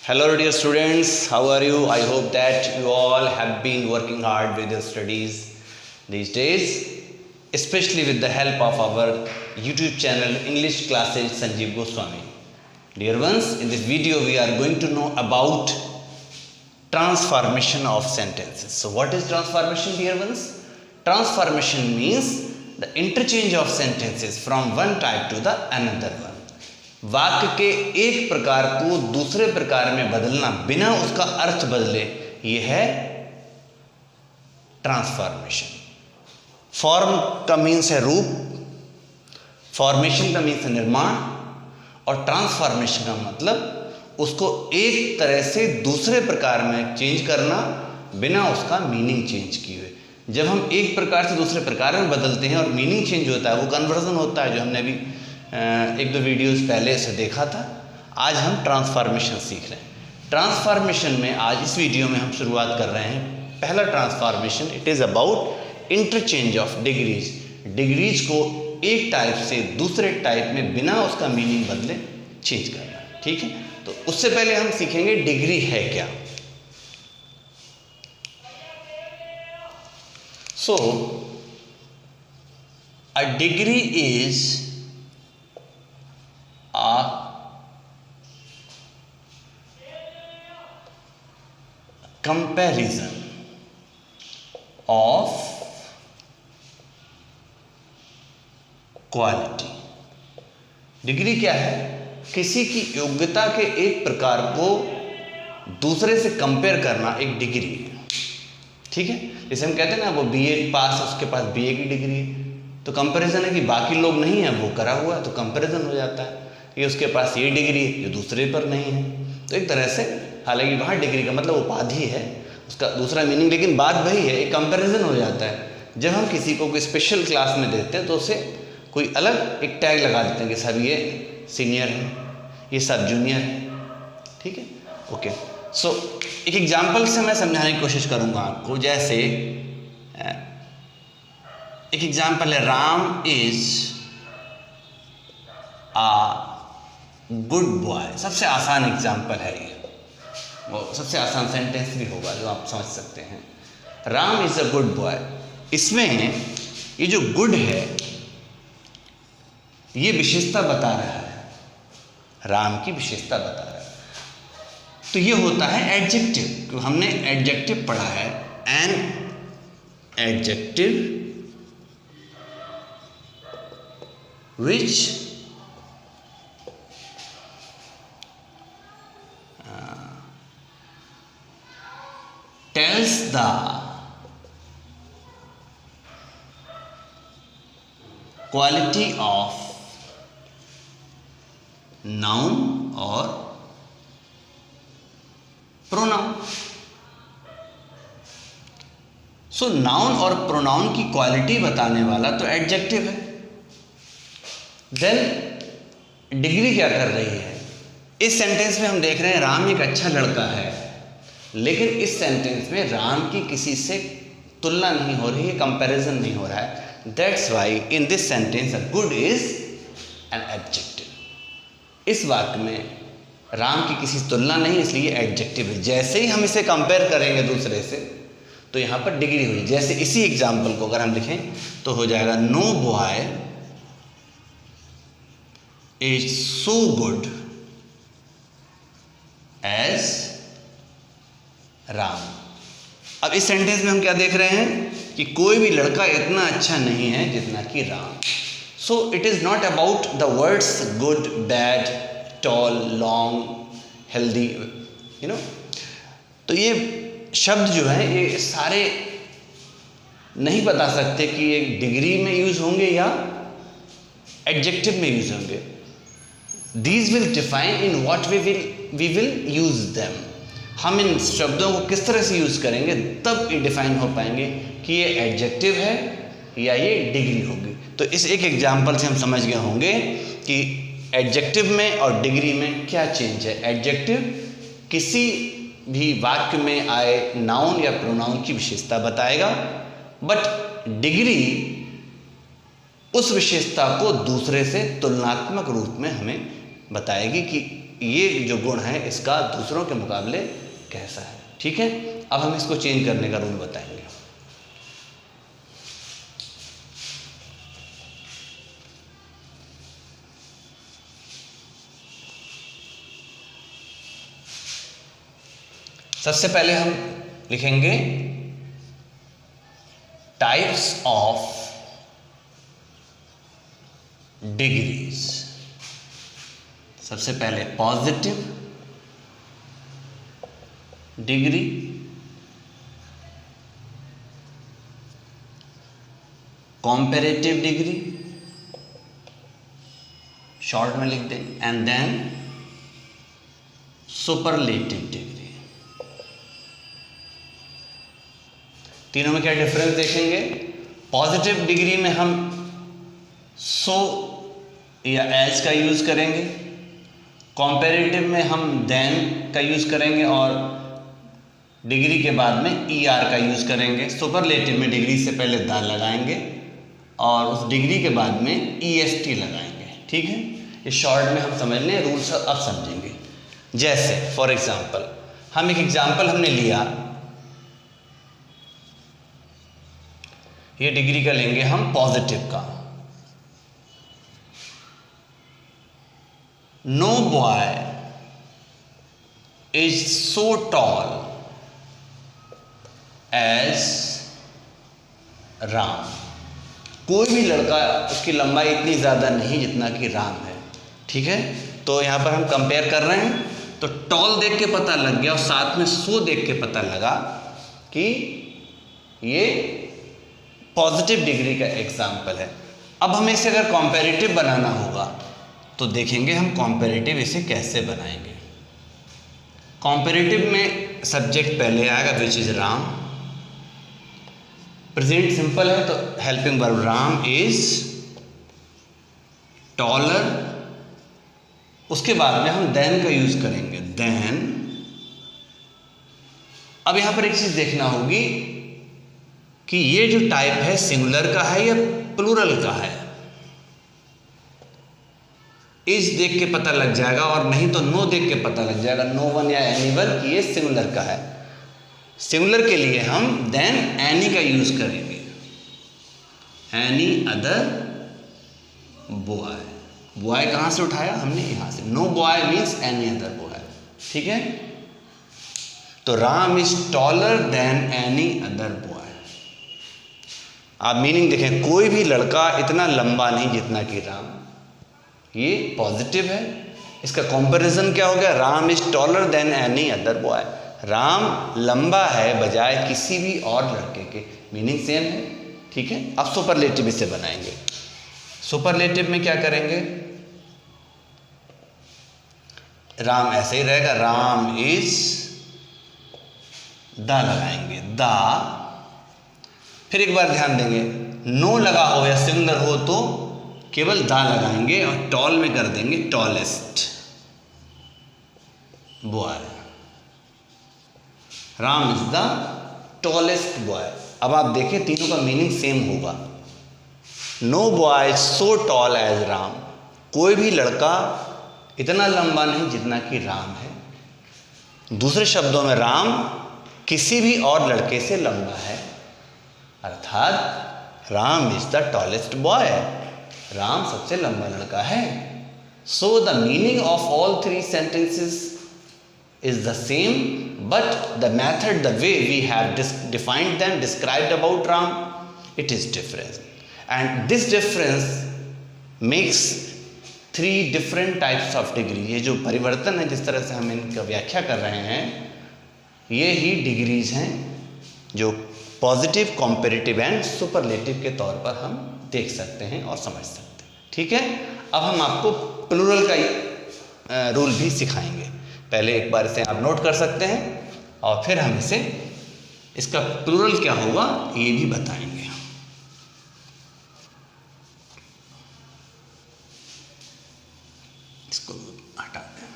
Hello dear students, how are you? I hope that you all have been working hard with your studies these days, especially with the help of our YouTube channel English Classes Sanjeev Goswami. Dear ones, in this video we are going to know about transformation of sentences. So what is transformation, dear ones? Transformation means the interchange of sentences from one type to the another one. वाक्य के एक प्रकार को दूसरे प्रकार में बदलना बिना उसका अर्थ बदले, यह है ट्रांसफॉर्मेशन। फॉर्म का मीन्स है रूप, फॉर्मेशन का मीन्स है निर्माण, और ट्रांसफॉर्मेशन का मतलब उसको एक तरह से दूसरे प्रकार में चेंज करना बिना उसका मीनिंग चेंज किए हुए। जब हम एक प्रकार से दूसरे प्रकार में बदलते हैं और मीनिंग चेंज होता है, वो कन्वर्जन होता है, जो हमने अभी एक दो वीडियोस पहले से देखा था। आज हम ट्रांसफॉर्मेशन सीख रहे हैं। ट्रांसफॉर्मेशन में आज इस वीडियो में हम शुरुआत कर रहे हैं। पहला transformation, it is about interchange of degrees. Degrees को एक टाइप से दूसरे टाइप में बिना उसका मीनिंग बदले चेंज करना। ठीक है, तो उससे पहले हम सीखेंगे डिग्री है क्या। So a degree is a comparison of quality. Degree क्या है? किसी की योग्यता के एक प्रकार को दूसरे से कंपेयर करना एक डिग्री है। ठीक है, जैसे हम कहते हैं ना, वो बीए पास है, उसके पास बीए की डिग्री है, तो कंपैरिजन है कि बाकी लोग नहीं है, वो करा हुआ है, तो कंपैरिजन हो जाता है। ये उसके पास ये डिग्री है जो दूसरे पर नहीं है, तो एक तरह से, हालांकि वहाँ डिग्री का मतलब उपाधि है, उसका दूसरा मीनिंग, लेकिन बात वही है, एक कंपैरिजन हो जाता है। जब हम किसी को कोई स्पेशल क्लास में देते हैं तो उसे कोई अलग एक टैग लगा देते हैं कि सब ये सीनियर है, ये सब जूनियर है। ठीक है, ओके। सो एक एग्जाम्पल से मैं समझाने की कोशिश करूँगा आपको। जैसे एक एग्जाम्पल है, Ram is a good boy. सबसे आसान एग्जाम्पल है ये, वो सबसे आसान सेंटेंस भी होगा जो आप समझ सकते हैं। Ram is a good boy. इसमें ये जो गुड है, ये विशेषता बता रहा है, राम की विशेषता बता रहा है। तो ये होता है एडजेक्टिव। हमने एडजेक्टिव पढ़ा है, an adjective which tells the quality of noun or pronoun। So noun और प्रोनाउन की क्वालिटी बताने वाला तो एडजेक्टिव है। देन डिग्री क्या कर रही है? इस सेंटेंस में हम देख रहे हैं राम एक अच्छा लड़का है, लेकिन इस सेंटेंस में राम की किसी से तुलना नहीं हो रही है, कंपैरिजन नहीं हो रहा है। That's why in this sentence good is an adjective. इस वाक्य में राम की किसी से तुलना नहीं, इसलिए एडजेक्टिव है। जैसे ही हम इसे कंपेयर करेंगे दूसरे से, तो यहाँ पर डिग्री हुई। जैसे इसी एग्जाम्पल को अगर हम लिखें तो हो जाएगा, no boy is so good as Ram. अब इस सेंटेंस में हम क्या देख रहे हैं कि कोई भी लड़का इतना अच्छा नहीं है जितना कि Ram. So it is not about the words good, bad, tall, long, healthy, you know. तो ये शब्द जो हैं, ये सारे नहीं बता सकते कि ये डिग्री में यूज होंगे या एडजेक्टिव में यूज होंगे। These will define in what we will use them। हम इन शब्दों को किस तरह से यूज करेंगे, तब ये डिफाइन हो पाएंगे कि ये एडजेक्टिव है या ये डिग्री होगी। तो इस एक एग्जाम्पल से हम समझ गए होंगे कि एडजेक्टिव में और डिग्री में क्या चेंज है। एडजेक्टिव किसी भी वाक्य में आए नाउन या प्रोनाउन की विशेषता बताएगा, बट डिग्री उस विशेषता को दूसरे से तुलनात्मक रूप में हमें बताएगी कि ये जो गुण है इसका दूसरों के मुकाबले कैसा है। ठीक है, अब हम इसको चेंज करने का रूल बताएंगे। सबसे पहले हम लिखेंगे टाइप्स ऑफ डिग्रीज। सबसे पहले positive degree, comparative degree, short में लिख देंगे, एंड देन सुपरलेटिव डिग्री। तीनों में क्या डिफरेंस देखेंगे? पॉजिटिव डिग्री में हम सो या एज का यूज करेंगे, कॉम्पेरेटिव में हम देन का यूज करेंगे और डिग्री के बाद में ER का यूज करेंगे। सुपरलेटिव में डिग्री से पहले द लगाएंगे और उस डिग्री के बाद में EST लगाएंगे। ठीक है, इस शॉर्ट में हम समझ लें, रूल्स अब समझेंगे। जैसे फॉर एग्जांपल, हम एक एग्जांपल हमने लिया, ये डिग्री का लेंगे हम पॉजिटिव का। No boy is so tall as Ram. कोई भी लड़का, उसकी लंबाई इतनी ज़्यादा नहीं जितना कि राम है। ठीक है, तो यहाँ पर हम कंपेयर कर रहे हैं, तो टॉल देख के पता लग गया और साथ में सो देख के पता लगा कि ये पॉजिटिव डिग्री का एग्जाम्पल है। अब हमें इसे अगर कॉम्पेरेटिव बनाना होगा तो देखेंगे हम कॉम्पेरेटिव इसे कैसे बनाएंगे। कॉम्पेरेटिव में सब्जेक्ट पहले आएगा which is Ram, present simple है तो helping verb Ram is taller, उसके बाद में हम देन का यूज करेंगे, देन। अब यहां पर एक चीज देखना होगी कि ये जो टाइप है सिंगुलर का है या प्लूरल का है। इस देख के पता लग जाएगा, और नहीं तो नो देख के पता लग जाएगा, नो वन या एनी वन, कि ये सिंगुलर का है। सिंगुलर के लिए हम देन एनी का यूज करेंगे, एनी अदर बॉय। बॉय कहाँ से उठाया हमने? यहाँ से। No boy means any other boy. ठीक है, तो Ram is taller than any other boy. आप मीनिंग देखें, कोई भी लड़का इतना लंबा नहीं जितना कि राम। ये पॉजिटिव है, इसका कंपैरिजन क्या हो गया? Ram is taller than any other boy. Ram लंबा है बजाय किसी भी और लड़के के, मीनिंग सेम है। ठीक है, अब सुपरलेटिव इसे बनाएंगे। सुपरलेटिव में क्या करेंगे? राम ऐसे ही रहेगा, राम इज द लगाएंगे, द। फिर एक बार ध्यान देंगे, नो लगा हो या सिंगुलर हो तो केवल द लगाएंगे और टॉल में कर देंगे tallest boy. Ram is the tallest boy. अब आप देखें तीनों का मीनिंग सेम होगा। No boy is so tall as Ram. कोई भी लड़का इतना लंबा नहीं जितना कि राम है। दूसरे शब्दों में राम किसी भी और लड़के से लंबा है, अर्थात Ram is the tallest boy. Ram सबसे लंबा लड़का है। So the meaning of all three sentences is the same, but the method, the way we have defined them, described about Ram, it is different, and this difference makes three different types of degree. ये जो परिवर्तन है, जिस तरह से हम इनका व्याख्या कर रहे हैं, ये ही डिग्रीज हैं जो पॉजिटिव, कॉम्पेरेटिव एंड सुपरलेटिव के तौर पर हम देख सकते हैं और समझ सकते हैं। ठीक है, अब हम आपको प्लूरल का रूल भी सिखाएंगे। पहले एक बार इसे आप नोट कर सकते हैं और फिर हम इसे, इसका प्लूरल क्या होगा ये भी बताएंगे। इसको हटा दें।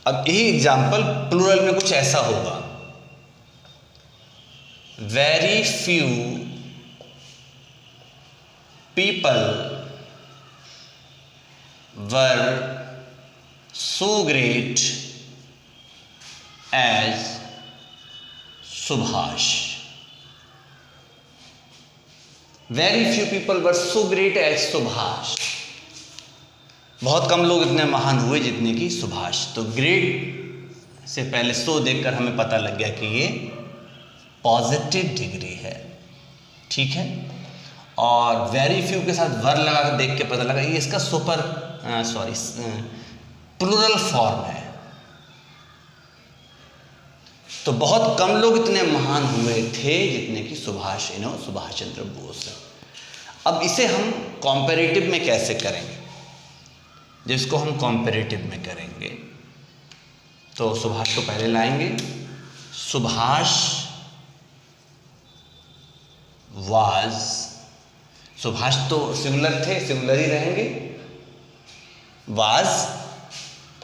अब यही एग्जाम्पल प्लूरल में कुछ ऐसा होगा, very few people were so great as Subhash. Very few people were so great as Subhash. बहुत कम लोग इतने महान हुए जितने कि सुभाष। तो ग्रेट से पहले सो देखकर हमें पता लग गया कि ये पॉजिटिव डिग्री है, ठीक है। और वेरी फ्यू के साथ वर लगा कर देख के पता लगा ये इसका प्लूरल फॉर्म है। तो बहुत कम लोग इतने महान हुए थे जितने कि सुभाष चंद्र बोस। अब इसे हम कॉम्पेरेटिव में कैसे करेंगे? जिसको हम कॉम्पेरेटिव में करेंगे तो सुभाष को पहले लाएंगे। सुभाष वाज, सुभाष तो सिंगुलर थे, सिंगुलर ही रहेंगे। वाज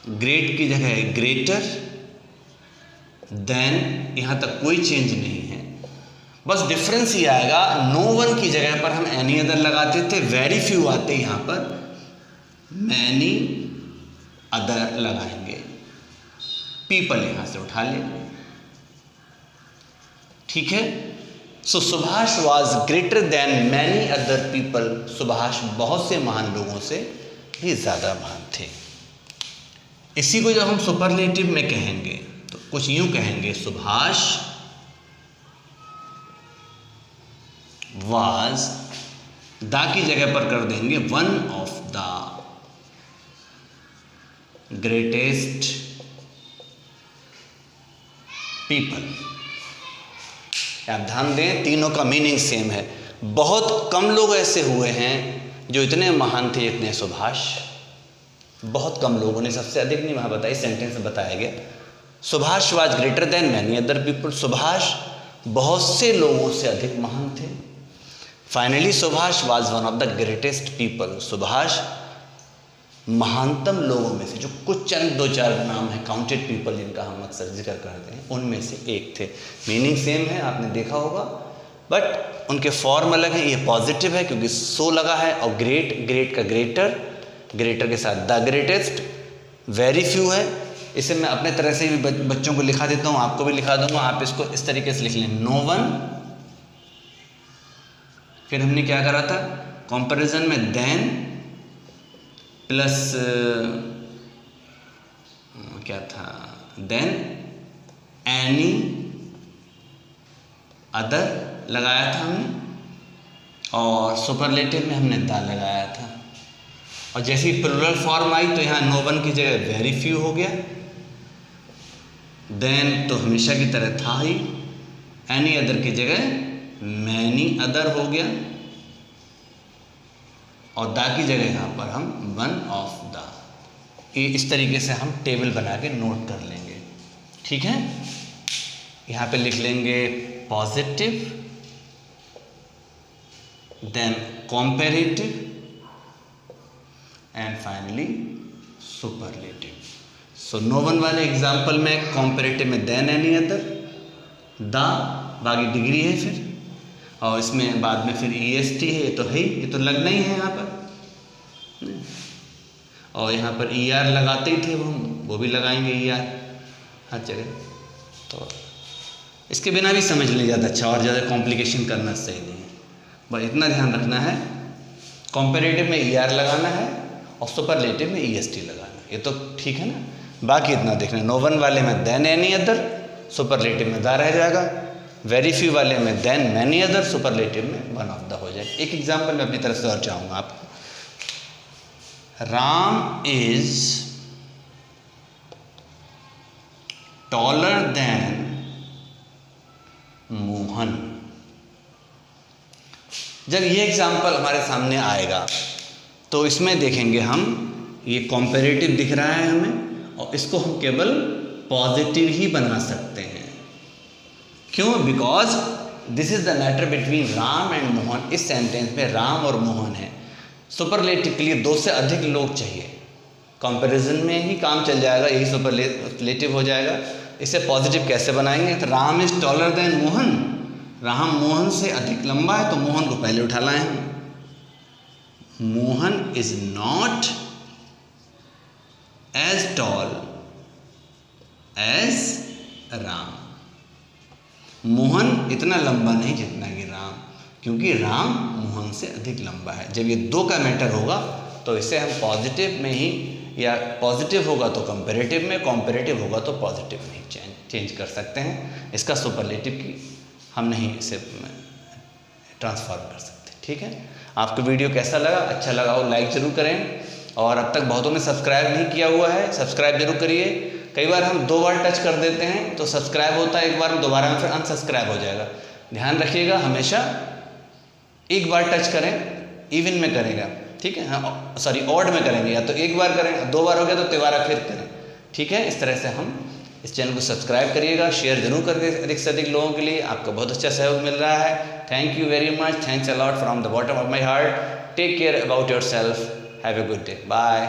ग्रेट की जगह है ग्रेटर देन, यहां तक कोई चेंज नहीं है, बस डिफरेंस ही आएगा। नो वन की जगह पर हम एनी अदर लगाते थे, वेरी फ्यू आते यहां पर मैनी अदर लगाएंगे। पीपल यहां से उठा लेंगे, ठीक है। So Subhash was greater than many other people. Subhash बहुत से महान लोगों से भी ज़्यादा महान थे। इसी को जब हम सुपरलेटिव में कहेंगे तो कुछ यूं कहेंगे, सुभाष वाज, दा की जगह पर कर देंगे one of the greatest people. आप ध्यान दें, तीनों का मीनिंग सेम है। बहुत कम लोग ऐसे हुए हैं जो इतने महान थे जितने सुभाष। बहुत कम लोगों ने, सबसे अधिक नहीं वहाँ बताई, सेंटेंस में बताया गया। Subhash was greater than many other people. Subhash बहुत से लोगों से अधिक महान थे। Finally Subhash was one of the greatest people. Subhash महानतम लोगों में से, जो कुछ चंद दो चार नाम है काउंटेड पीपल जिनका हम अक्सर जिक्र करते हैं, उनमें से एक थे। मीनिंग सेम है, आपने देखा होगा, बट उनके फॉर्म अलग है। ये पॉजिटिव है क्योंकि सो लगा है, और ग्रेट का ग्रेटर, ग्रेटर के साथ द ग्रेटेस्ट। वेरी फ्यू है, इसे मैं अपने तरह से भी बच्चों को लिखा देता हूँ, आपको भी लिखा दूंगा। आप इसको इस तरीके से लिख लें, नो वन। फिर हमने क्या करा था कंपैरिजन में, देन प्लस क्या था, देन एनी अदर लगाया था हमने, और सुपरलेटिव में हमने द लगाया था। और जैसे ही प्लूरल फॉर्म आई तो यहाँ नो वन की जगह वेरी फ्यू हो गया, देन तो हमेशा की तरह था ही, एनी अदर की जगह मैनी अदर हो गया, और दा की जगह यहाँ पर हम वन ऑफ द। ये इस तरीके से हम टेबल बना के नोट कर लेंगे, ठीक है। यहाँ पे लिख लेंगे positive, than comparative, and finally superlative. So no one वाले एग्जाम्पल में कॉम्पेरेटिव में देन एनी अदर, द बाकी डिग्री है फिर, और इसमें बाद में फिर EST है, ये तो है ही, ये तो लगना ही है यहाँ पर। और यहाँ पर ER लगाते ही थे वो भी लगाएंगे ER हर जगह। तो इसके बिना भी समझ लें ज़्यादा अच्छा, और ज़्यादा कॉम्प्लिकेशन करना सही नहीं है। बस इतना ध्यान रखना है, कॉम्पेरेटिव में ER लगाना है और सुपरलेटिव में EST लगाना है, ये तो ठीक है ना। बाकी इतना देखना, नो वन वाले में देन एनी अदर, सुपरलेटिव में दा रह जाएगा। वेरी फ्यू वाले में देन मैनी अदर, सुपरलेटिव में वन ऑफ द हो जाए। एक एग्जाम्पल मैं अपनी तरफ से और चाहूँगा आपको। Ram is taller then Mohan. जब ये एग्जाम्पल हमारे सामने आएगा तो इसमें देखेंगे हम, ये कॉम्पेरेटिव दिख रहा है हमें, और इसको हम केवल पॉजिटिव ही बना सकते हैं। क्यों? Because this is the matter between Ram and Mohan. इस सेंटेंस में राम और मोहन है। सुपरलेटिव के लिए दो से अधिक लोग चाहिए, कंपैरिजन में ही काम चल जाएगा, यही सुपरलेटिव हो जाएगा। इसे पॉजिटिव कैसे बनाएंगे? तो Ram is taller then Mohan, Ram Mohan से अधिक लंबा है, तो मोहन को पहले उठा लाए हम। Mohan is not as tall as Ram. Mohan इतना लंबा नहीं जितना कि राम, क्योंकि राम मोहन से अधिक लंबा है। जब ये दो का मैटर होगा तो इसे हम पॉजिटिव में ही, या पॉजिटिव होगा तो कंपैरेटिव में, कंपैरेटिव होगा तो पॉजिटिव में ही चेंज कर सकते हैं। इसका सुपरलेटिव की हम नहीं इसे ट्रांसफॉर्म कर सकते। ठीक है, आपको वीडियो कैसा लगा? अच्छा लगा हो लाइक ज़रूर करें, और अब तक बहुतों ने सब्सक्राइब नहीं किया हुआ है, सब्सक्राइब जरूर करिए। कई बार हम 2 बार टच कर देते हैं तो सब्सक्राइब होता है, एक बार दोबारा में फिर अनसब्सक्राइब हो जाएगा। ध्यान रखिएगा, हमेशा एक बार टच करें, इवन में करेगा, ठीक है, हाँ सॉरी ऑड में करेंगे, या तो एक बार करें, 2 बार हो गया तो तिबारा फिर करें। ठीक है, इस तरह से हम इस चैनल को सब्सक्राइब करिएगा, शेयर जरूर करके अधिक से अधिक लोगों के लिए। आपका बहुत अच्छा सहयोग मिल रहा है। Thank you very much, thanks a lot from the bottom of my heart. Take care about yourself, have a good day, bye.